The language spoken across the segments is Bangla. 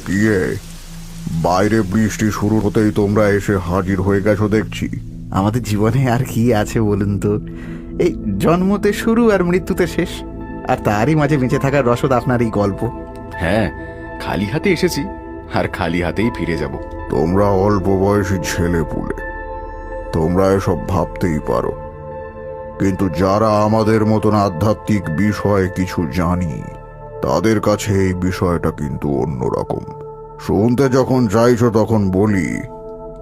গিয়ে বাইরে বৃষ্টি শুরু হতেই তোমরা এসে হাজির হয়ে গেছো দেখছি। আমাদের জীবনে আর কি আছে বলুন তো? এই জন্মতে শুরু আর মৃত্যুতে শেষ, আর তারই মাঝে বেঁচে থাকার রসদ আপনার এই গল্প। হ্যাঁ, খালি হাতে এসেছি আর খালি হাতেই ফিরে যাব। তোমরা অল্প বয়সী ছেলে পুলে, তোমরা এসব ভাবতেই পারো, কিন্তু যারা আমাদের মতন আধ্যাত্মিক বিষয়ে কিছু জানি তাদের কাছে এই বিষয়টা কিন্তু অন্যরকম। শুনতে যখন চাইছো তখন বলি,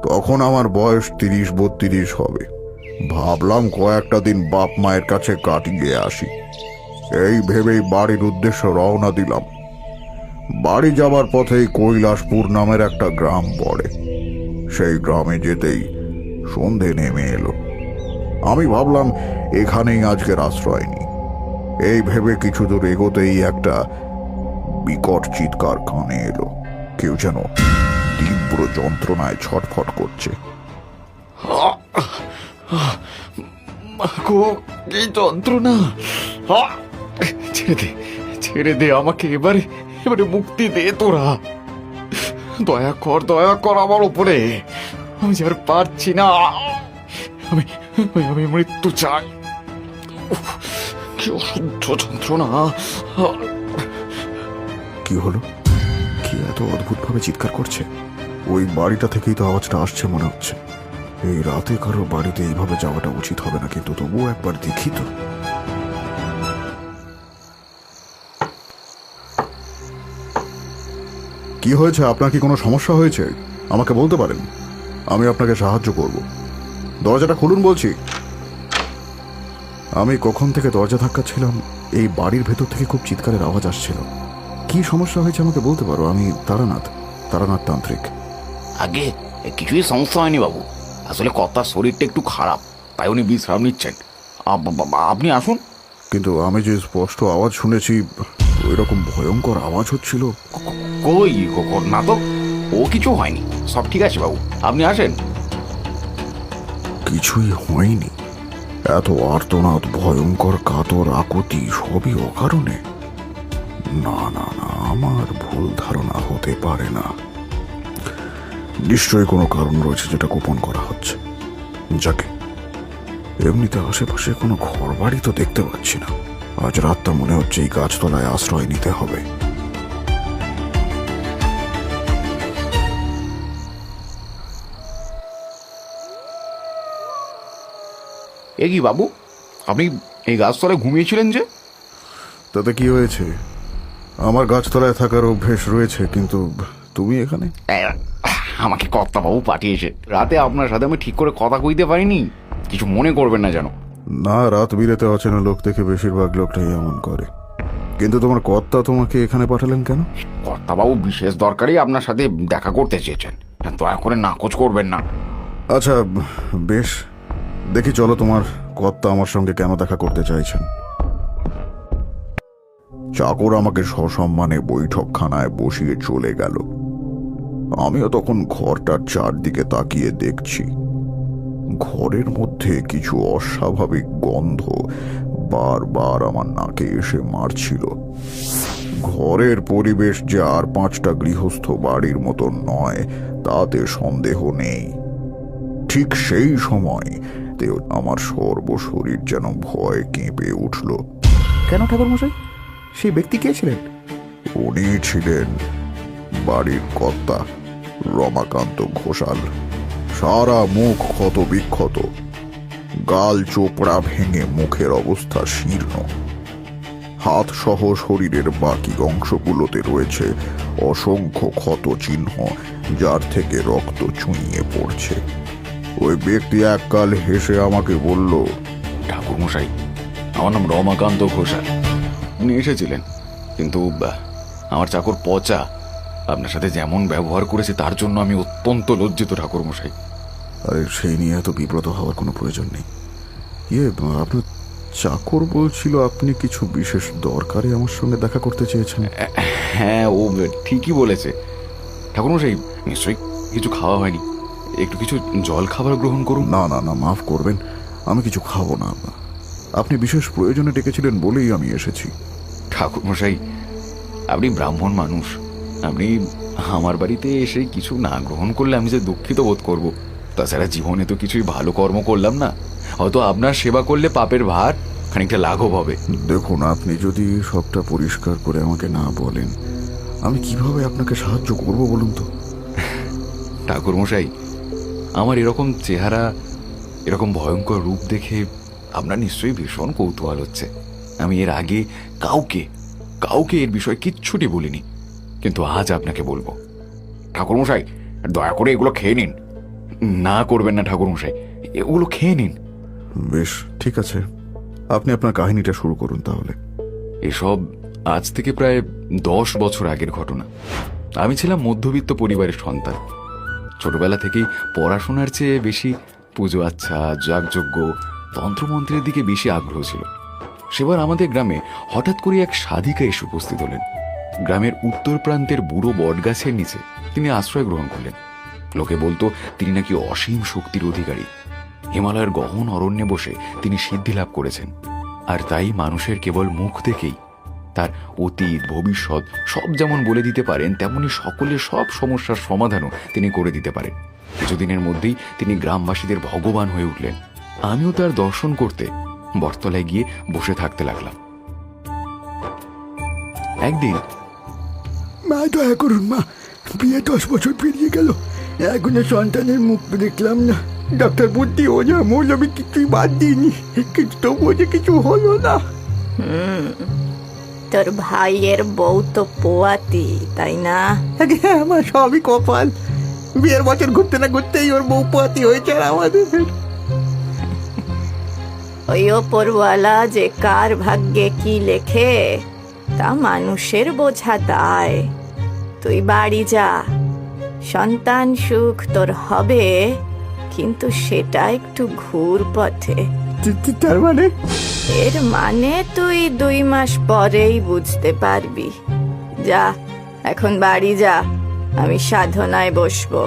তখন আমার বয়স 30-32 হবে। ভাবলাম কয়েকটা দিন বাপ মায়ের কাছে কাটিয়ে আসি, এই ভেবেই বাড়ির উদ্দেশ্যে রওনা দিলাম। বাড়ি যাবার পথেই কৈলাসপুর নামের একটা গ্রাম পড়ে। সেই গ্রামে যেতেই সন্ধে নেমে এলো। আমি ভাবলাম এখানেই আজকের আশ্রয় নিই। এই ভেবে কিছু দূর এগোতেই একটা বিকট চিৎকার কানে এলো। কেউ যেন তীব্র যন্ত্রণায় ছটফট করছে। মাগো, কি যন্ত্রণা! ছেড়ে দে, ছেড়ে দে আমাকে, এবারে এবারে মুক্তি দে তোরা। দয়া কর, দয়া কর আমার উপরে, আমি যে আর পারছি না। আমি আমি মৃত্যু চাই। উফ, কি অসহ্য যন্ত্রণা! কি হলো? কি এত অদ্ভুত ভাবে চিৎকার করছে? ওই বাড়িটা থেকেই তো আওয়াজটা আসছে মনে হচ্ছে। এই রাতে কারো বাড়িতে এইভাবে যাওয়াটা উচিত হবে না, কিন্তু তবুও একবার দেখি তো। কি হয়েছে? আপনার কি কোনো সমস্যা হয়েছে? আমাকে বলতে পারেন, আমি আপনাকে সাহায্য করব। দরজাটা খুলুন বলছি। আমি কখন থেকে দরজা ধাক্কাচ্ছিলাম, এই বাড়ির ভেতর থেকে খুব চিৎকারের আওয়াজ আসছিল। কি সমস্যা হয়েছে আমাকে বলতে পারো? আমি তারানাথ তান্ত্রিক। আগে কিছুই সমস্যা হয়নি বাবু, আসলে কর্তার শরীরটা একটু খারাপ, তাই উনি বিশ্রাম নিচ্ছেন। আপনি আসুন। কিন্তু আমি যে স্পষ্ট আওয়াজ শুনেছি, ওই রকম ভয়ঙ্কর আওয়াজ হচ্ছিল। কই না তো, ও কিছু হয়নি, সব ঠিক আছে বাবু, আপনি আসেন। কিছুই হয়নি? এত আর্তনাদ, ভয়ঙ্কর কাতর আকুতি, সবই অকারণে? না না না, আমার ভুল ধারণা হতে পারে না। নিশ্চয়ই কোনো কারণ রয়েছে যেটা গোপন করা হচ্ছে। যাকে এমনিতে আশেপাশে কোনো ঘর বাড়ি তো দেখতে পাচ্ছি না। আজ রাতটা মনে হচ্ছে এই গাছতলায় আশ্রয় নিতে হবে। এ কি বাবু, আপনি এই গাছতলায় ঘুমিয়েছিলেন যে? তাতে কি হয়েছে? আমার গাছতলায় থাকার অভ্যেস রয়েছে, কিন্তু তুমি এখানে? আমাকে কর্তা বাবু পাঠিয়েছে। রাতে আপনার সাথে আমি ঠিক করে কথা কইতে পারিনি, কিছু মনে করবেন না যেন। না, রাত বিরেতে অচেনা লোক থেকে বেশিরভাগ লোকটাই এমন করে। কিন্তু তোমার কর্তা তোমাকে এখানে পাঠালেন কেন? কর্তা বাবু বিশেষ দরকারই আপনার সাথে দেখা করতে চেয়েছেন, দয়া করে নাকচ করবেন না। আচ্ছা বেশ, দেখি চলো তোমার কর্তা আমার সঙ্গে কেন দেখা করতে চাইছেন। চাকর আমাকে সসম্মানে বৈঠকখানায় বসিয়ে চলে গেল। আমিও তখন ঘরটার চারদিকে তাকিয়ে দেখছি। ঘরের মধ্যে কিছু অস্বাভাবিক গন্ধ বারবার আমার নাকে এসে মারছিল। ঘরের পরিবেশ যে আর 5টা গৃহস্থ বাড়ির মতো নয় তাতে সন্দেহ নেই। ঠিক সেই সময় আমার সর্বশরীর যেন ভয় কেঁপে উঠল। কেন ঠাকুর মশাই? সেই ব্যক্তি কে ছিলেন? উনি ছিলেন বাড়ির কর্তা রমাকান্ত ঘোষাল। সারা মুখ ক্ষত বিক্ষত, গাল চোপড়া ভেঙে মুখের অবস্থা শীর্ণ। হাত সহ শরীরের বাকি অংশগুলোতে রয়েছে অসংখ্য ক্ষত চিহ্ন, যার থেকে রক্ত চুইয়ে পড়ছে। ওই ব্যক্তি এককাল হেসে আমাকে বলল, ঠাকুর মশাই, আমার নাম রমাকান্ত ঘোষাল। উনি এসেছিলেন, কিন্তু আমার চাকর পচা আপনার সাথে যেমন ব্যবহার করেছে তার জন্য আমি অত্যন্ত লজ্জিত ঠাকুর মশাই। আরে সেই নিয়ে এত বিব্রত হওয়ার কোনো প্রয়োজন নেই। আপনার চাকর বলছিল আপনি কিছু বিশেষ দরকারে আমার সঙ্গে দেখা করতে চেয়েছেন। হ্যাঁ, ও ঠিকই বলেছে। ঠাকুর মশাই, নিশ্চয়ই কিছু খাওয়া হয়নি, একটু কিছু জল খাবার গ্রহণ করুন। না না না, মাফ করবেন, আমি কিছু খাবো না। আপনি বিশেষ প্রয়োজনে ডেকেছিলেন বলেই আমি এসেছি। ঠাকুর মশাই, আপনি ব্রাহ্মণ মানুষ, আপনি আমার বাড়িতে এসে কিছু না গ্রহণ করলে আমি যে দুঃখিত বোধ করব। তাছাড়া জীবনে তো কিছুই ভালো কর্ম করলাম না, হয়তো আপনার সেবা করলে পাপের ভার খানিকটা লাঘব হবে। দেখুন, আপনি যদি সবটা পরিষ্কার করে আমাকে না বলেন, আমি কিভাবে আপনাকে সাহায্য করব বলুন তো? ঠাকুরমশাই, আমার এরকম চেহারা, এরকম ভয়ঙ্কর রূপ দেখে আপনার নিশ্চয়ই ভীষণ কৌতূহল হচ্ছে। আমি এর আগে কাউকে কাউকে এর বিষয়ে কিচ্ছুটি বলিনি, কিন্তু আজ আপনাকে বলবো। ঠাকুরমশাই, দয়া করে এগুলো খেয়ে নিন। না করবেন না ঠাকুরমশাই, এগুলো খেয়ে নিন। বেশ, ঠিক আছে, আপনি আপনার কাহিনীটা শুরু করুন তাহলে। এসব আজ থেকে প্রায় 10 বছর আগের ঘটনা। আমি ছিলাম মধ্যবিত্ত পরিবারের সন্তান। ছোটবেলা থেকেই পড়াশোনার চেয়ে বেশি পুজো আচ্ছা, যাগযজ্ঞ, তন্ত্রমন্ত্রের দিকে বেশি আগ্রহ ছিল। সেবার আমাদের গ্রামে হঠাৎ করে এক সাধিকা এসে উপস্থিত হলেন। গ্রামের উত্তর প্রান্তের বুড়ো বটগাছের নিচে তিনি আশ্রয় গ্রহণ করলেন। লোকে বলতো তিনি নাকি অসীম শক্তির অধিকারী। হিমালয়ের গহন অরণ্যে বসে তিনি সিদ্ধি লাভ করেছেন, আর তাই মানুষের কেবল মুখ দেখেই তার অতীত ভবিষ্যৎ সব যেমন বলে দিতে পারেন, তেমনি সকলের সব সমস্যার সমাধানও তিনি করে দিতে পারেন। কিছুদিনের মধ্যেই তিনি গ্রামবাসীদের ভগবান হয়ে উঠলেন। আমিও তার দর্শন করতে বটতলায় গিয়ে বসে থাকতে লাগলাম। একদিন, মা, দয়া করুন মা, বিয়ে 10 বছর পেরিয়ে গেল, এখনো সন্তানের মুখ দেখলাম না। ডাক্তার বুদ্ধি ওঝা মৌলবি কিছুই বাদ দিইনি, কিন্তু তবুও যে কিছু হলো না। তোর ভাইয়ের বউ তো পোয়াতি, তাই না? হ্যাঁ, আমার সবই কপাল। বিয়ের বছর ঘুরতে না ঘুরতেই ওর বউ পাতি হয়েছে আর আমাদের। ওই ওপরওয়ালা যে কার ভাগ্যে কি লেখে তা মানুষের বোঝা দায়। তুই বাড়ি যা, সন্তান সুখ তোর হবে, কিন্তু সেটা একটু ঘুর পথে। তার মানে? এর মানে তুই 2 মাস পরেই বুঝতে পারবি। যা, এখন বাড়ি যা, আমি সাধনায় বসবো।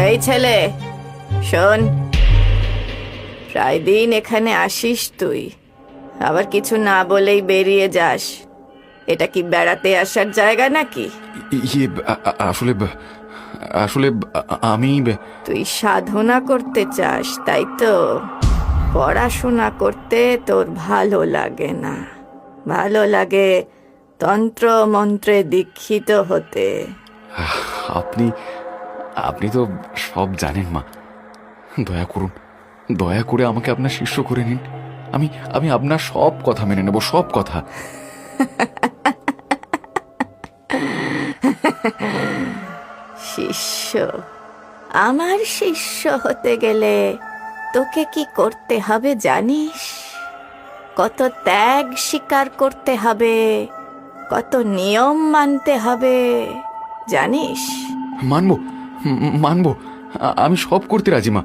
এই ছেলে, শোন, প্রায় দিন এখানে আসিস তুই, আবার কিছু না বলেই বেরিয়ে যাস। এটা কি বেড়াতে আসার জায়গা নাকি? ইয়ে, আসলে আসলে আমি তুই সাধনা করতে চাস, তাই তো? পড়াশোনা করতে তোর ভালো লাগে না, ভালো লাগে তন্ত্র মন্ত্রে দীক্ষিত হতে। আপনি আপনি তো সব জানেন মা। দয়া করুন, দয়া করে আমাকে আপনার শিষ্য করে নিন। আমি আমি আপনার সব কথা মেনে নেব, সব কথা। শিষ্য? আমার শিষ্য হতে গেলে তোকে কি করতে হবে জানিস? কত ত্যাগ স্বীকার করতে হবে, কত নিয়ম মানতে হবে জানিস? মানবো, মানবো, আমি সব করতে রাজি মা।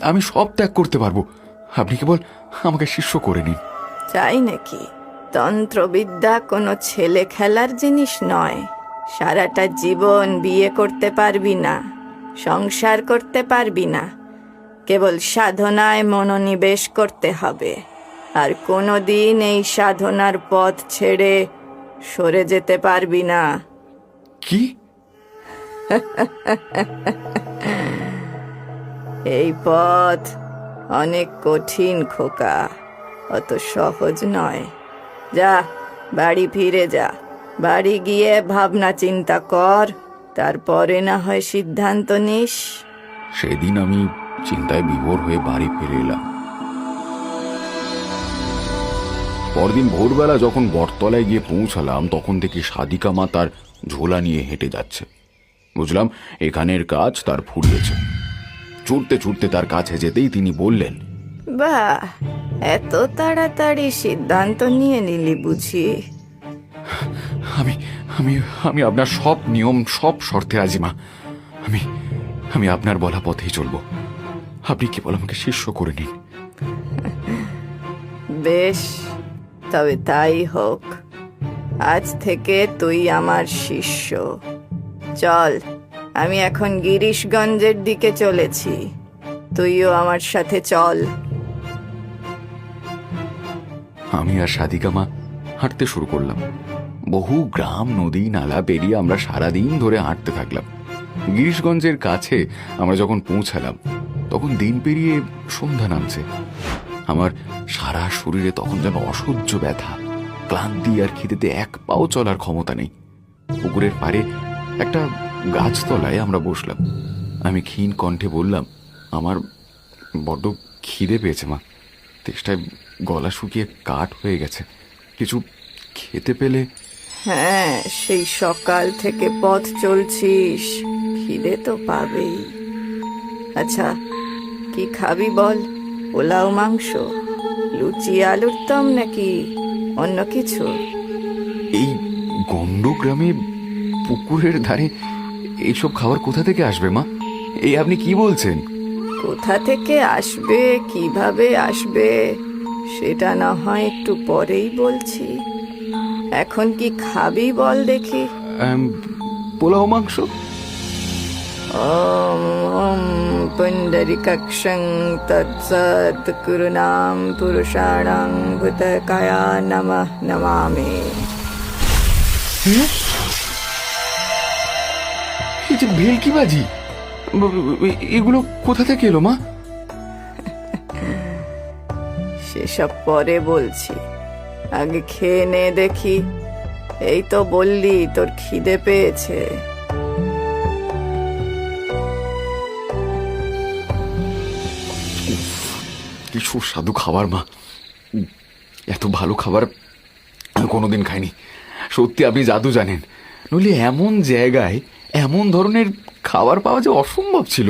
আমি সব ত্যাগ করতে পারবো। আপনি কেবল আমাকে শিষ্য করে নিন। চাই নাকি? তন্ত্রবিদ্যা কোনো ছেলে খেলার জিনিস নয়। সারাটা জীবন বিয়ে করতে পারবি না, সংসার করতে পারবি না, কেবল সাধনায় মনোনিবেশ করতে হবে। আর কোনোদিন এই সাধনার পথ ছেড়ে সরে যেতে পারবি না। কি? এই পথ অনেক কঠিন খোকা, অত সহজ নয়। যা, বাড়ি ফিরে যা। বাড়ি গিয়ে ভাবনা চিন্তা কর, তারপরে না হয় সিদ্ধান্ত নিস। সেদিন আমি চিন্তায় বিভোর হয়ে বাড়ি ফিরে এলাম। পরদিন ভোরবেলা যখন বটতলায় গিয়ে পৌঁছালাম, তখন দেখি সাধিকা মা তার ঝোলা নিয়ে হেঁটে যাচ্ছে। বুঝলাম এখানের কাজ তার ফুরিয়েছে। ছুটতে ছুটতে তার কাছে যেতেই তিনি বললেন, বাহ, এত তাড়াতাড়ি সিদ্ধান্ত নিয়ে নিলি বুঝি? আমি আমি আমি আপনার সব নিয়ম, সব শর্তে রাজি মা। আমি আমি আপনার বলা পথেই চলবো। আপনি কেবল আমাকে শিষ্য করে নিন। বেশ, তবে তাই হোক। আজ থেকে তুই আমার শিষ্য। চল, আমি এখন গিরিশগঞ্জের দিকে চলেছি, তুইও আমার সাথে চল। আমি আর সাধিকা মা হাঁটতে শুরু করলাম। বহু গ্রাম, নদী, নালা পেরিয়ে আমরা সারাদিন ধরে হাঁটতে থাকলাম। গিরিশগঞ্জের কাছে আমরা যখন পৌঁছালাম তখন দিন পেরিয়ে সন্ধ্যা নামছে। আমার সারা শরীরে তখন যেন অসহ্য ব্যথা, ক্লান্তি আর খিদেতে এক পাও চলার ক্ষমতা নেই। পুকুরের পাড়ে একটা গাছতলায় আমরা বসলাম। আমি ক্ষীণ কণ্ঠে বললাম, আমার বড্ড খিদে পেয়েছে মা, তেষ্টায় গলা শুকিয়ে কাঠ হয়ে গেছে, কিছু খেতে পেলে। হ্যাঁ, সেই সকাল থেকে পথ চলছিস, খিদে তো পাবেই। আচ্ছা, কি খাবি বল? পোলাও, মাংস, লুচি, আলুর দম নাকি অন্য কিছু? এই গন্ডগ্রামে পুকুরের ধারে এইসব খাবার কোথা থেকে আসবে মা? এই আপনি কি বলছেন? কোথা থেকে আসবে, কিভাবে আসবে সেটা না হয় একটু পরেই বলছি। এখন কি খাবি বল দেখি। পোলাও, মাংস। ওম ওম পুণ্ডরিকাক্ষং তৎসৎ করুণাম পুরুষাণাং ভূতকায়া নমঃ নমামি। এই যে ভেলকিবাজি, এগুলো কোথা থেকে এলো মা? সেসব পরে বলছি, আগে খেয়ে নে দেখি। এই তো বললি তোর খিদে পেয়েছে। কি সুস্বাদু খাবার মা, এত ভালো খাবার আমি কোনোদিন খাইনি। সত্যি আপনি জাদু জানেন, নইলে এমন জায়গায় এমন ধরনের খাবার পাওয়া যে অসম্ভব ছিল।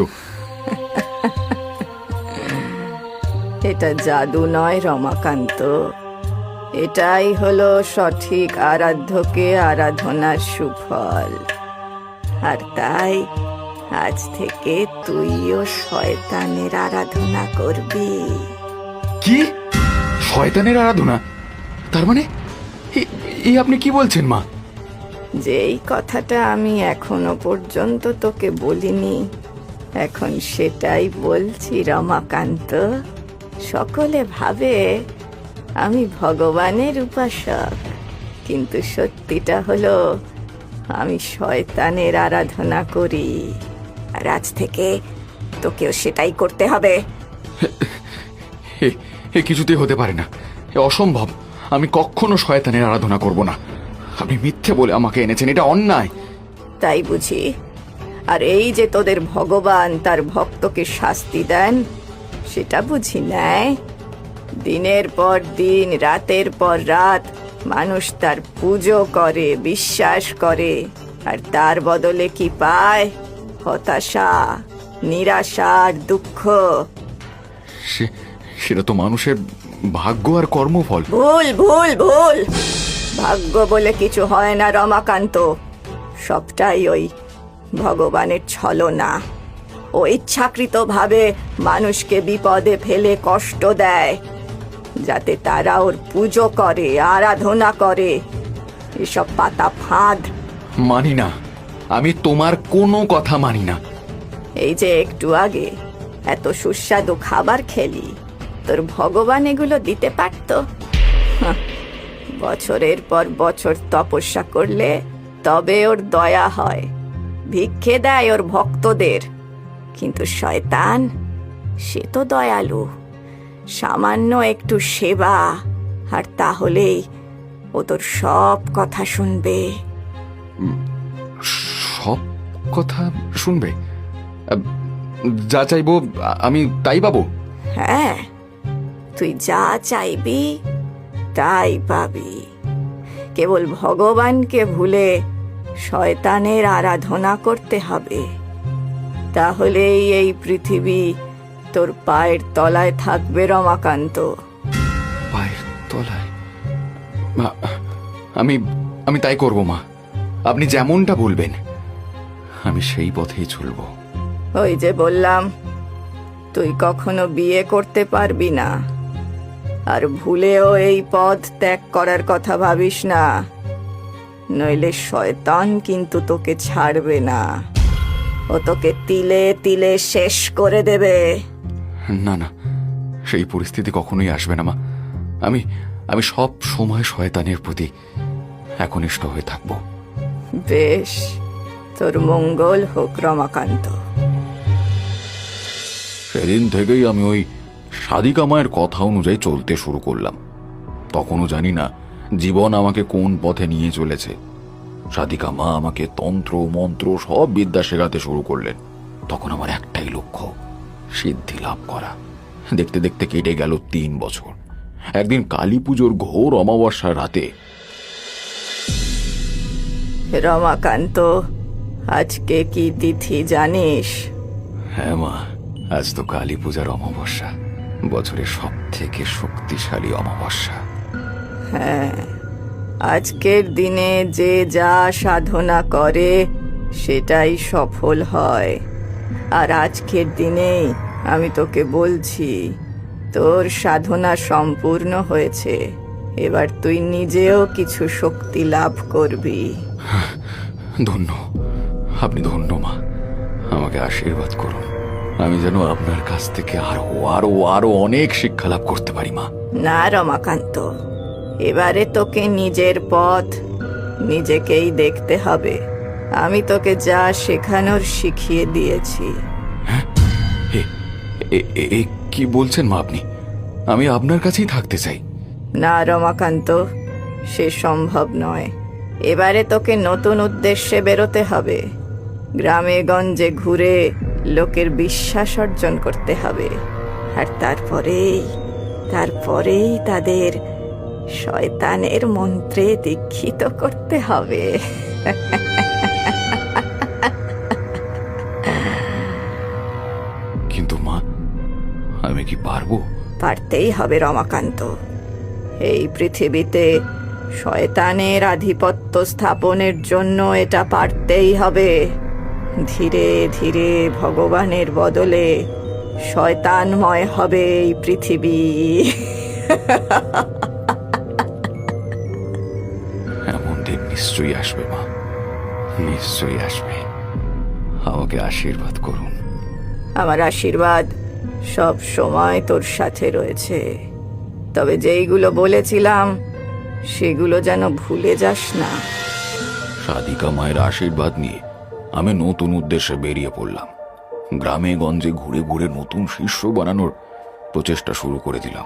এটা জাদু নয় রমাকান্ত, এটাই হলো সঠিক আরাধ্যকে আরাধনার সুফল। আর তাই আজ থেকে তুইও শয়তানের আরাধনা করবি। কি? শয়তানের আরাধনা? তার মানে এই আপনি কি বলছেন মা? যেই কথাটা আমি এখনো পর্যন্ত তোকে বলিনি, এখন সেটাই বলছি রমাকান্ত। সকলে ভাবে আমি ভগবানের উপাসক, কিন্তু সত্যিটা হলো আমি শয়তানের আরাধনা করি। আর আজ থেকে তোকেও সেটাই করতে হবে। এ কিছুতেই হতে পারে না, এ অসম্ভব। আমি কখনো শয়তানের আরাধনা করব না। আপনি মিথ্যে বলে আমাকে এনেছেন, এটা অন্যায়। তাই বুঝি? আর এই যে তোদের ভগবান তার ভক্তকে শাস্তি দেন, সেটা বুঝি নেয়? দিনের পর দিন, রাতের পর রাত মানুষ তার পুজো করে, বিশ্বাস করে, আর তার বদলে কি পায়? হতাশা, নিরাশা আর দুঃখ। সেটা তো মানুষের ভাগ্য আর কর্মফল। ভুল ভুল ভুল, ভাগ্য বলে কিছু হয় না রমাকান্ত। সবটাই ওই ভগবানের ছলনা। ও ইচ্ছাকৃতভাবে মানুষকে বিপদে ফেলে কষ্ট দেয়, যাতে তারা ওর পুজো করে, আরাধনা করে। এসব পাতা ফাঁদ। মানি না, আমি তোমার কোনো কথা মানি না। এই যে একটু আগে এত সুস্বাদু খাবার খেলি, তোর ভগবান এগুলো দিতে পারতো? হাহ, বছরের পর বছর তপস্যা করলে তবে ওর দয়া হয়, ভিক্ষে দেয় ওর ভক্তদের। কিন্তু শয়তান, সে তো দয়ালু। সামান্য একটু সেবা আর তাহলেই ও তোর সব কথা শুনবে। সব কথা শুনবে? যা চাইবো আমি তাই পাবো? হ্যাঁ, তুই যা চাইবি তাই পাবি। কেবল ভগবানকে ভুলে শয়তানের আরাধনা করতে হবে, তাহলেই এই পৃথিবী তোর পায়ের তলায় থাকবে রমাকান্ত। পায়ের তলায়? আমি আমি তাই করব মা, আপনি যেমনটা বলবেন আমি সেই পথেই চলব। ওই যে বললাম, তুই কখনো বিয়ে করতে পারবি না, আর ভুলেও এই পথ ত্যাগ করার কথা ভাবিস না, নইলে শয়তান কিন্তু তোকে ছাড়বে না। ও তোকে তিলে তিলে শেষ করে দেবে। না না, সেই পরিস্থিতি কখনোই আসবে না মা। আমি আমি সব সময় শয়তানের প্রতি একনিষ্ঠ হয়ে থাকব। বেশ, তোর মঙ্গল হোক রমাকান্ত। সেদিন থেকেই আমি ওই সাদিকা মায়ের কথা অনুযায়ী চলতে শুরু করলাম। তখনও জানি না জীবন আমাকে কোন পথে নিয়ে চলেছে। সাদিকা মা আমাকে তন্ত্র মন্ত্র সব বিদ্যা শেখাতে শুরু করলেন। তখন আমার একটাই লক্ষ্য, সিদ্ধি লাভ করা। দেখতে দেখতে কেটে গেল 3 বছর। একদিন কালী পুজোর ঘোর অমাবস্যার রাতে। রমাকান্ত, আজকে কি তিথি জানিস? হ্যাঁ মা, আজ তো কালী পূজার অমাবস্যা, বছরের সব থেকে শক্তিশালী অমাবস্যা। হ্যাঁ, আজকের দিনে যে যা সাধনা করে সেটাই সফল হয়। আর আজকের দিনেই আমি তোকে বলছি, তোর সাধনা সম্পূর্ণ হয়েছে। এবার তুই নিজেও কিছু শক্তি লাভ করবি। ধন্য, আপনি ধন্য মা। আমাকে আশীর্বাদ করুন, আমি যেন আপনার কাছ থেকে আরো আরো আরো অনেক শিক্ষা লাভ করতে পারি মা। না রমাকান্ত, এবারে তোকে নিজের পথ নিজেকেই দেখতে হবে। আমি তোকে যা শেখানোর শিখিয়ে দিয়েছি। এ কি বলছেন মা আপনি? আমি আপনার কাছেই থাকতে চাই। না রমাকান্ত, সে সম্ভব নয়। এবারে তোকে নতুন উদ্দেশ্যে বেরোতে হবে। গ্রামে গঞ্জে ঘুরে লোকের বিশ্বাস অর্জন করতে হবে। আর তারপরেই তাদের শয়তানের মন্ত্রে দীক্ষিত করতে হবে। কিন্তু মা, আমি কি পারবো? পারতেই হবে রমাকান্ত। এই পৃথিবীতে শয়তানের আধিপত্য স্থাপনের জন্য এটা পারতেই হবে। ধীরে ধীরে ভগবানের বদলে শয়তানময় হবে এই পৃথিবী। এমন দিন নিশ্চয়ই আসবে মা, নিশ্চয়ই আসবে। আমাকে আশীর্বাদ করুন। আমার আশীর্বাদ সব সময় তোর সাথে রয়েছে। তবে যেইগুলো বলেছিলাম সেগুলো যেন ভুলে যাস না। সাদিকা মায়ের আশীর্বাদ নিয়ে আমি নতুন উদ্দেশ্যে বেরিয়ে পড়লাম। গ্রামে গঞ্জে ঘুরে ঘুরে নতুন শিষ্য বানানোর প্রচেষ্টা শুরু করে দিলাম।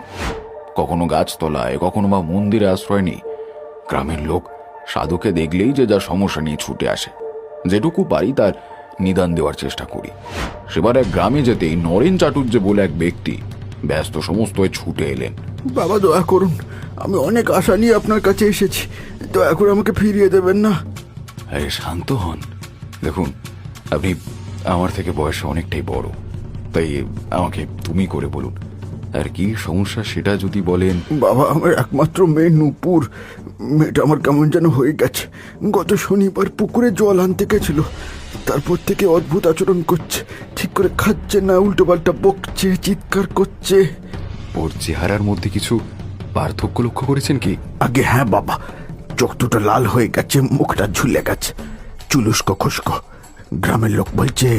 কখনো গাছতলায়, কখনো বা মন্দিরে আশ্রয় নিই। গ্রামের লোক সাধুকে দেখলেই যে যা সমস্যা নিয়ে ছুটে আসে। যেটুকু পারি তার নিদান দেওয়ার চেষ্টা করি। সেবার এক গ্রামে যেতেই নরেন চাটুর্যে বলে এক ব্যক্তি ব্যস্ত সমস্ত হয়ে ছুটে এলেন। বাবা, দয়া করুন, আমি অনেক আশা নিয়ে আপনার কাছে এসেছি। দয়া করে আমাকে ফিরিয়ে দেবেন না। আরে শান্ত হন। দেখুন, আপনি আমার থেকে বয়সে অনেকটাই বড়, তাই আমাকে তুমি করে বলুন। আর কি সমস্যা সেটা যদি বলেন। বাবা, আমার একমাত্র মেয়ে নূপুর, মেয়েটা আমার কেমন যেন হয়ে গেছে। গত শনিবার পুকুরে জল আনতে গেছিল, তারপর থেকে অদ্ভুত আচরণ করছে। ঠিক করে খাচ্ছে না, উল্টো পাল্টা বকছে, চিৎকার করছে। ওর চেহারার মধ্যে কিছু পার্থক্য লক্ষ্য করেছেন কি? আগে হ্যাঁ বাবা, চোখ দুটো লাল হয়ে গেছে, মুখটা ঝুলে গেছে, চুলুস্কো খুস্কো। গ্রামের লোক বলছে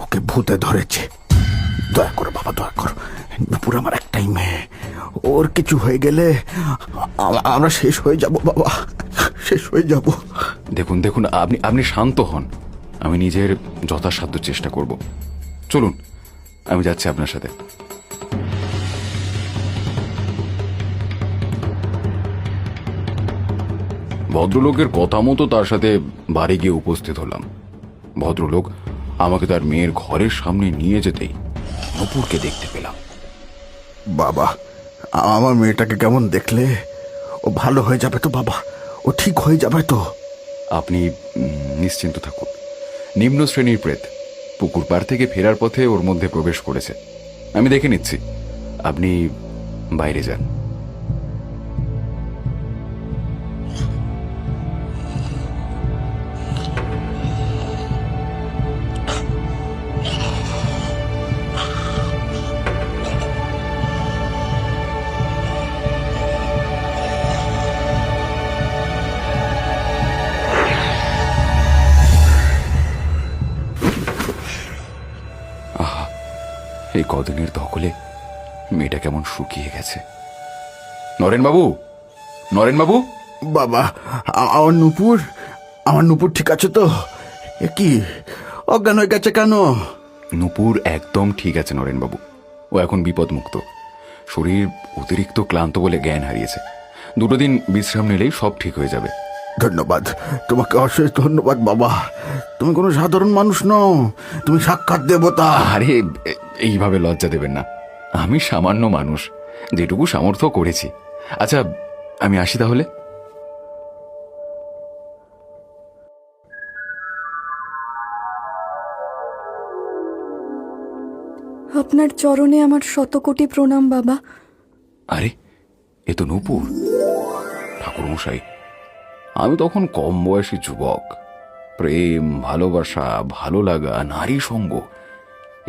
ওকে ভূতে ধরেছে। দয়া করো বাবা, দয়া করো। নূপুর আমার একটাই মেয়ে, ওর কিছু হয়ে গেলে আমরা শেষ হয়ে যাব বাবা, শেষ হয়ে যাব। দেখুন দেখুন, আপনি শান্ত হন। আমি নিজের যথাসাধ্য চেষ্টা করব। চলুন, আমি যাচ্ছি আপনার সাথে। ভদ্রলোকের কথা মতো তার সাথে বাড়ি গিয়ে উপস্থিত হলাম। ভদ্রলোক আমাকে তার মেয়ের ঘরের সামনে নিয়ে যেতেই নূপুরকে দেখতে পেলাম। বাবা, আমার মেয়েটাকে কেমন দেখলে? ও ভালো হয়ে যাবে তো বাবা? ও ঠিক হয়ে যাবে তো? আপনি নিশ্চিন্ত থাকুন। নিম্ন শ্রেণীর প্রেত পুকুর পাড় থেকে ফেরার পথে ওর মধ্যে প্রবেশ করেছে। আমি দেখে নিচ্ছি, আপনি বাইরে যান। এই কদিনের দখলে মেয়েটা কেমন শুকিয়ে গেছে। নরেনবাবু, নরেনবাবু, বাবা, আমার নুপুর ঠিক আছে তো? এ কি অজ্ঞান হয়ে গেছে কেন? নূপুর একদম ঠিক আছে নরেনবাবু। ও এখন বিপদমুক্ত। শরীর অতিরিক্ত ক্লান্ত বলে জ্ঞান হারিয়েছে। 2 দিন বিশ্রাম নিলেই সব ঠিক হয়ে যাবে। ধন্যবাদ, তোমাকে অশেষ ধন্যবাদ বাবা। তুমি কোনো সাধারণ মানুষ নও, তুমি সাক্ষাৎ দেবতা। আরে এইভাবে লজ্জা দেবেন না। আমি সামান্য মানুষ, যেটুকু সামর্থ্য করেছি। আচ্ছা, আমি আসি তাহলে। আপনার চরণে আমার শতকোটি প্রণাম বাবা। আরে, এ তো নূপুর। ঠাকুরমশাই, আমি তখন কম বয়সী যুবক। প্রেম, ভালোবাসা, ভালো লাগা, নারী সঙ্গ,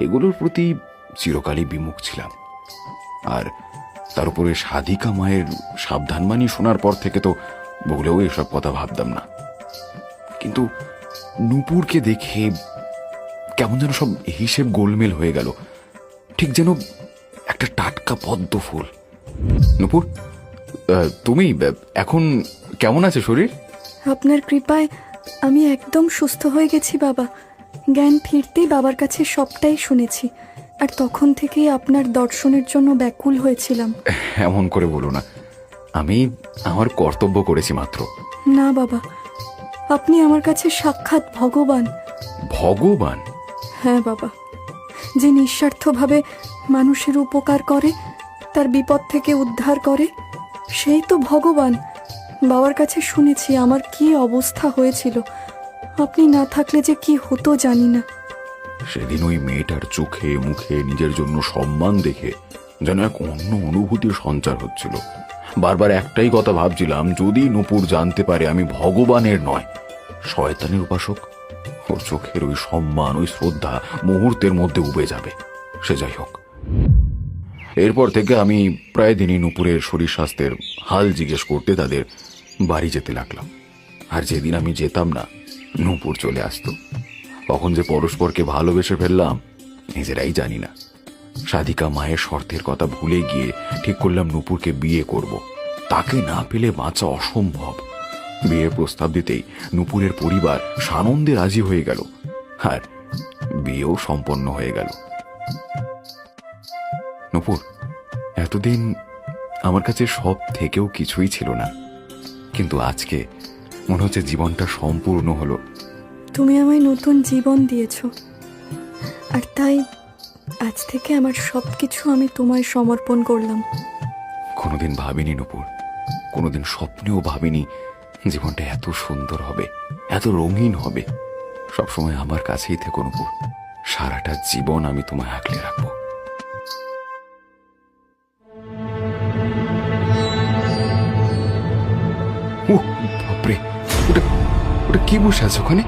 এগুলোর প্রতি চিরকালই বিমুখ ছিলাম। আর তার উপরে সাধিকা মায়ের সাবধানবাণী শোনার পর থেকে তো বলেও এসব কথা ভাবতাম না। কিন্তু নূপুরকে দেখে কেমন যেন সব হিসেব গোলমেল হয়ে গেল, ঠিক যেন একটা টাটকা পদ্ম ফুল। নূপুর, তুমি এখন কেমন আছে শরীর? আপনার কৃপায় আমি একদম সুস্থ হয়ে গেছি বাবা। জ্ঞান ফিরতেই বাবার কাছে সবটাই শুনেছি, আর তখন থেকেই আপনার দর্শনের জন্য ব্যাকুল হয়েছিলাম। এমন করে বলো না, আমি আমার কর্তব্য করেছি মাত্র। না বাবা, আপনি আমার কাছে সাক্ষাৎ ভগবান। ভগবান? হ্যাঁ বাবা, যে নিঃস্বার্থভাবে মানুষের উপকার করে, তার বিপদ থেকে উদ্ধার করে, সেই তো ভগবান। বাবার কাছে শুনেছি আমার কি অবস্থা হয়েছিল। আপনি না থাকলে যে কি হতো জানি না। সেদিন ওই মেয়েটার চোখে মুখে নিজের জন্য সম্মান দেখে যেন এক অন্য অনুভূতির সঞ্চার হচ্ছিল। বারবার একটাই কথা ভাবছিলাম, যদি নূপুর জানতে পারে আমি ভগবানের নয়, শয়তানের উপাসক, ওর চোখের ওই সম্মান, ওই শ্রদ্ধা মুহূর্তের মধ্যে উবে যাবে। সে যাই হোক, এরপর থেকে আমি প্রায় দিনই নূপুরের শরীর স্বাস্থ্যের হাল জিজ্ঞেস করতে তাদের বাড়ি যেতে লাগলাম। আর যেদিন আমি যেতাম না, নূপুর চলে আসতো। কখন যে পরস্পরকে ভালোবেসে ফেললাম নিজেরাই জানি না। সাধিকা মায়ের শর্তের কথা ভুলে গিয়ে ঠিক করলাম নূপুরকে বিয়ে করব। তাকে না পেলে বাঁচা অসম্ভব। বিয়ের প্রস্তাব দিতেই নূপুরের পরিবার সানন্দে রাজি হয়ে গেল, আর বিয়েও সম্পন্ন হয়ে গেল। নূপুর, এতদিন আমার কাছে সব থেকেও কিছুই ছিল না, কিন্তু আজকে মনে হচ্ছে জীবনটা সম্পূর্ণ হলো। তুমি আমায় নতুন জীবন দিয়েছ, আর তাই আজ থেকে আমার সবকিছু আমি তোমায় সমর্পণ করলাম। কোনোদিন ভাবিনি নূপুর, কোনোদিন স্বপ্নেও ভাবিনি জীবনটা এত সুন্দর হবে, এত রঙিন হবে। সবসময় আমার কাছেই থেকো নূপুর, সারাটা জীবন আমি তোমায় আঁকলে রাখবো। উহ, বাপরে, ওটা ওটা কি বসে আছে ওখানে?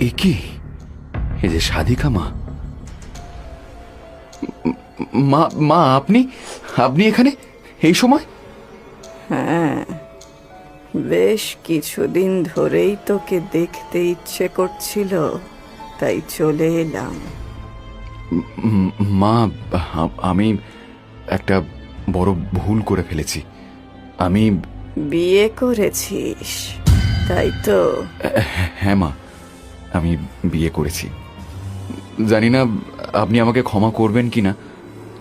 এ কি? এই যে সাধিকা মা। মা, মা, আপনি আপনি এখানে এই সময়? হ্যাঁ, বেশ কিছুদিন ধরেই তোকে দেখতে ইচ্ছে করছিল, তাই চলে এলাম। মা, আমি একটা বড় ভুল করে ফেলেছি। আমি বিয়ে করেছিস, তাই তো? হ্যাঁ মা, আমি বিয়ে করেছি। জানি না আপনি আমাকে ক্ষমা করবেন কিনা,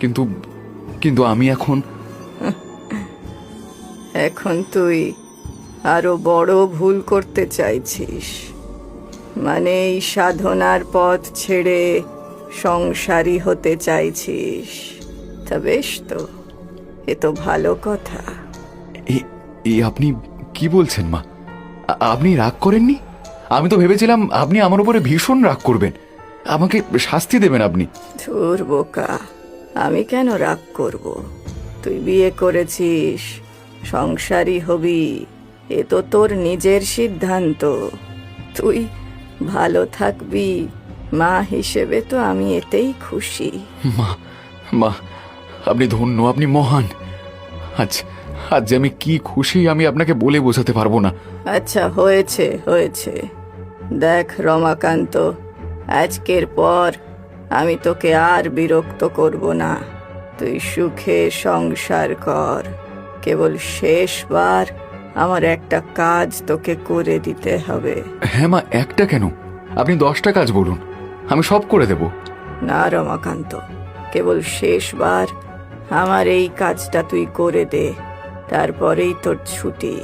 কিন্তু কিন্তু আমি এখন তুই আরো বড় ভুল করতে চাইছিস, মানে এই সাধনার পথ ছেড়ে সংসারী হতে চাইছিস। তা বেশ তো, এ তো ভালো কথা। এই আপনি কি বলছেন মা? আপনি রাগ করেননি? আমি তো ভেবেছিলাম আপনি আমার উপরে ভীষণ রাগ করবেন, আমাকে শাস্তি দেবেন আপনি। ধুর বোকা, আমি কেন রাগ করব? তুই বিয়ে করেছিস, সংসারী হবি, এ তো তোর নিজের সিদ্ধান্ত। তুই ভালো থাকবি, মা হিসেবে তো আমি এতেই খুশি। মা, মা, আপনি ধন্য, আপনি মহান। আজ আজ যে আমি কি খুশি আমি আপনাকে বলে বোঝাতে পারবো না। আচ্ছা, হয়েছে হয়েছে। দেখ রমাকান্ত, আজকের পর আমি তোকে আর বিরক্ত করব না। তুই সুখে সংসার কর। কেবল শেষবার আমার একটা কাজ তোকে করে দিতে হবে। হ্যাঁ মা, একটা কেন, আপনি 10টা কাজ বলুন, আমি সব করে দেব। না রমাকান্ত, কেবল শেষবার আমার এই কাজটা তুই করে দে, তারপরেই তোর ছুটি।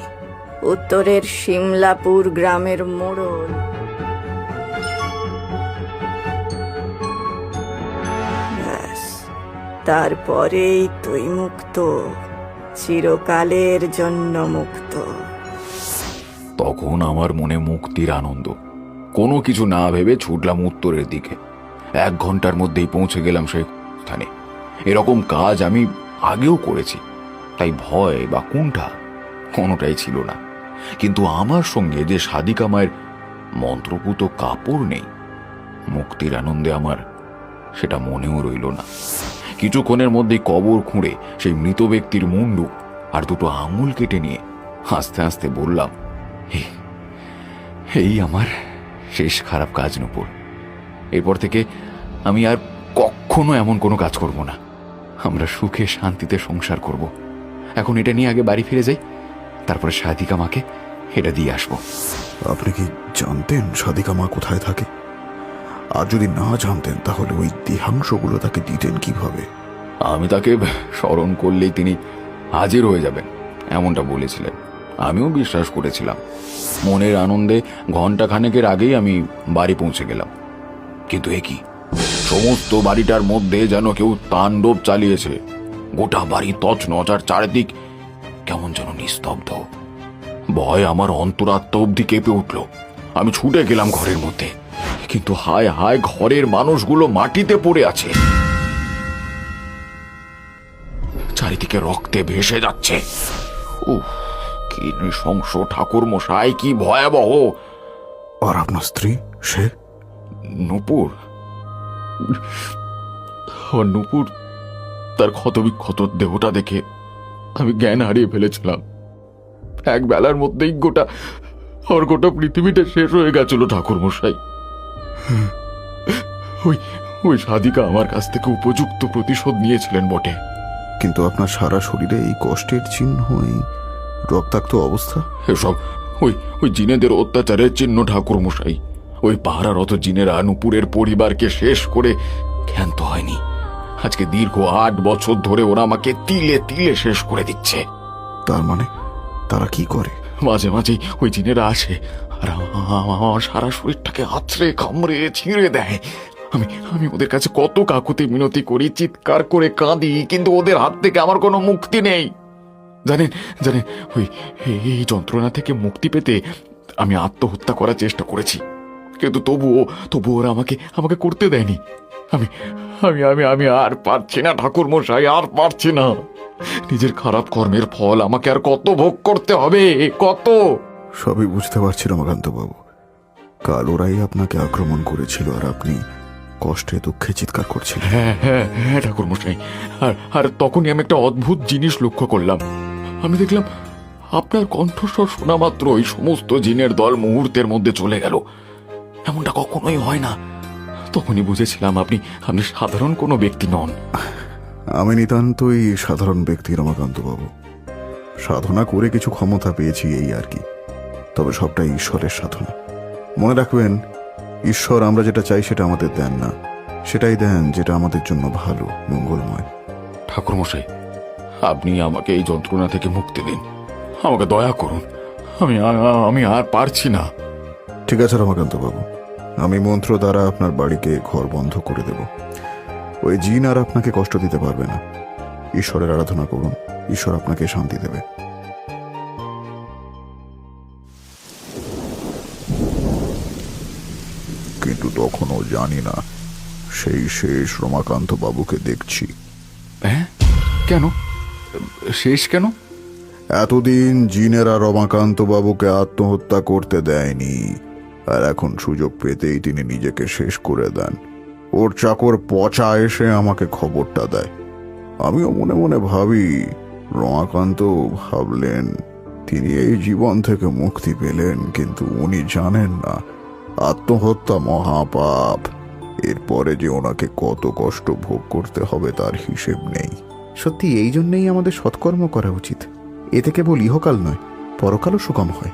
উত্তরের শিমলাপুর গ্রামের মোড়ল ব্যাস, তারপরেই তুই মুক্ত, চিরকালের জন্য মুক্ত। তখন আমার মনে মুক্তির আনন্দ। কোনো কিছু না ভেবে ছুটলাম উত্তরের দিকে। 1 ঘন্টার মধ্যেই পৌঁছে গেলাম সেই স্থানে। এরকম কাজ আমি আগেও করেছি, তাই ভয় বা কুণ্ঠা কোনোটাই ছিল না। কিন্তু আমার সঙ্গে যে সাদিকা মায়ের মন্ত্রপুত কাপড় নেই, মুক্তির আনন্দে আমার সেটা মনেও রইল না। কিছুক্ষণের মধ্যেই কবর খুঁড়ে সেই মৃত ব্যক্তির মুন্ডু আর 2টো আঙুল কেটে নিয়ে আস্তে আস্তে বললাম, এই আমার শেষ খারাপ কাজ নূপুর। এরপর থেকে আমি আর কখনো এমন কোনো কাজ করব না। আমরা সুখে শান্তিতে সংসার করব। এখন এটা নিয়ে আগে বাড়ি ফিরে যাই, তারপরে সাদিকা মাকে এটা দিয়ে আসবো। আপনি কি জানতেন সাদিকা মা কোথায় থাকে? আর যদি না জানতেন তাহলে ওই দেহাংশগুলো তাকে দিতেন কিভাবে? আমি তাকে স্মরণ করলেই তিনি হাজির হয়ে যাবেন, এমনটা বলেছিলেন। আমিও বিশ্বাস করেছিলাম। মনের আনন্দে ঘণ্টাখানেকের আগেই আমি বাড়ি পৌঁছে গেলাম। কিন্তু এ কি, সমস্ত বাড়িটার মধ্যে যেন কেউ তাণ্ডব চালিয়েছে। গোটা বাড়ি তছনছ, আর চারিদিক কেমন যেন নিস্তব্ধ। ভয় আমার অন্তরাত্মা অবধি কেঁপে উঠল। আমি ছুটে গেলাম ঘরের মধ্যে, কিন্তু হায় হায়, ঘরের মানুষগুলো মাটিতে পড়ে আছে, চারিদিকে রক্তে ভেসে যাচ্ছে। উফ, কি নৃশংস ঠাকুর মশাই, কি ভয়াবহ! আর আপনার স্ত্রী, সে? নূপুর, নূপুর তার ক্ষতবিক্ষত দেহটা দেখে আমি জ্ঞান হারিয়ে ফেলেছিলাম। 1 বেলার মধ্যেই গোটা পৃথিবীটা শেষ হয়ে গেছিল ঠাকুর মশাই। ওই সাদিকা আমার কাছ থেকে উপযুক্ত প্রতিশোধ নিয়েছিলেন বটে, কিন্তু আপনার সারা শরীরে এই কষ্টের চিহ্ন, এই রক্তাক্ত অবস্থা, এসব ওই জিনেদের অত্যাচারের চিহ্ন ঠাকুর মশাই। ওই পাহারারত জিনেরা নূপুরের পরিবারকে শেষ করে ক্ষান্ত হয়নি। আজকে দীর্ঘ 8 বছর ধরে ওরা আমাকে তিলে তিলে শেষ করে দিচ্ছে। তার মানে তারা কি করে? মাঝে মাঝেই ওই জিনেরা আসে আর আমার সারা শরীরটাকে আছড়ে কামড়ে ছিঁড়ে দেয়। আমি ওদের কাছে কত কাকুতি মিনতি করি, চিৎকার করে কাঁদি, কিন্তু ওদের হাত থেকে আমার কোনো মুক্তি নেই। জানেন, এই যন্ত্রণা থেকে মুক্তি পেতে আমি আত্মহত্যা করার চেষ্টা করেছি, কিন্তু তবুও ওরা আমাকে করতে দেয়নি। আমি আমি আমি আমি আর পারছি না ঠাকুর মশাই, আর পারছি না। নিজের খারাপ কর্মের ফল আমাকে আর কত ভোগ করতে হবে, কত! সবই বুঝতে পারছি রমাকান্ত বাবু। কাল ওরাই আপনাকে আক্রমণ করেছিল আর আপনি কষ্টে দুঃখে চিৎকার করছিলেন। হ্যাঁ ঠাকুর মশাই। আর তখনই আমি একটা অদ্ভুত জিনিস লক্ষ্য করলাম। আমি দেখলাম আপনার কণ্ঠস্বর শোনা মাত্র ওই সমস্ত জিনের দল মুহূর্তের মধ্যে চলে গেল। এমনটা কখনোই হয় না। তখনই বুঝেছিলাম আপনি সাধারণ কোনো ব্যক্তি নন। আমি নিতান্তই সাধারণ ব্যক্তি রমাকান্ত বাবু। সাধনা করে কিছু ক্ষমতা পেয়েছি, এই আর কি। তবে সবটাই ঈশ্বরের সাধনা। মনে রাখবেন, ঈশ্বর আমরা যেটা চাই সেটা আমাদের দেন না, সেটাই দেন যেটা আমাদের জন্য ভালো, মঙ্গলময়। ঠাকুর মশাই, আপনি আমাকে এই যন্ত্রণা থেকে মুক্তি দিন, আমাকে দয়া করুন। আমি আর পারছি না। ঠিক আছে রমাকান্ত বাবু, আমি মন্ত্র দ্বারা আপনার বাড়িকে ঘর বন্ধ করে দেব। ওই জিন আর আপনাকে কষ্ট দিতে পারবে না। ঈশ্বরের আরাধনা করুন, ঈশ্বর আপনাকে শান্তি দেবে। কিন্তু তখনও জানি না সেই শেষ রমাকান্ত বাবুকে দেখছি। হ্যাঁ, কেন শেষ? কেন? এতদিন জিনেরা রমাকান্ত বাবুকে আত্মহত্যা করতে দেয়নি, আর এখন সুযোগ পেতেই তিনি নিজেকে শেষ করে দেন। ওর চাকর পচা এসে আমাকে খবরটা দেয়। আমিও মনে মনে ভাবি, রমাকান্ত ভাবলেন তিনি এই জীবন থেকে মুক্তি পেলেন, কিন্তু উনি জানেন না আত্মহত্যা মহাপাপ। এরপরে যে ওনাকে কত কষ্ট ভোগ করতে হবে তার হিসেব নেই। সত্যি এই জন্যেই আমাদের সৎকর্ম করা উচিত। এতে কেবল ইহকাল নয়, পরকালও সুগম হয়।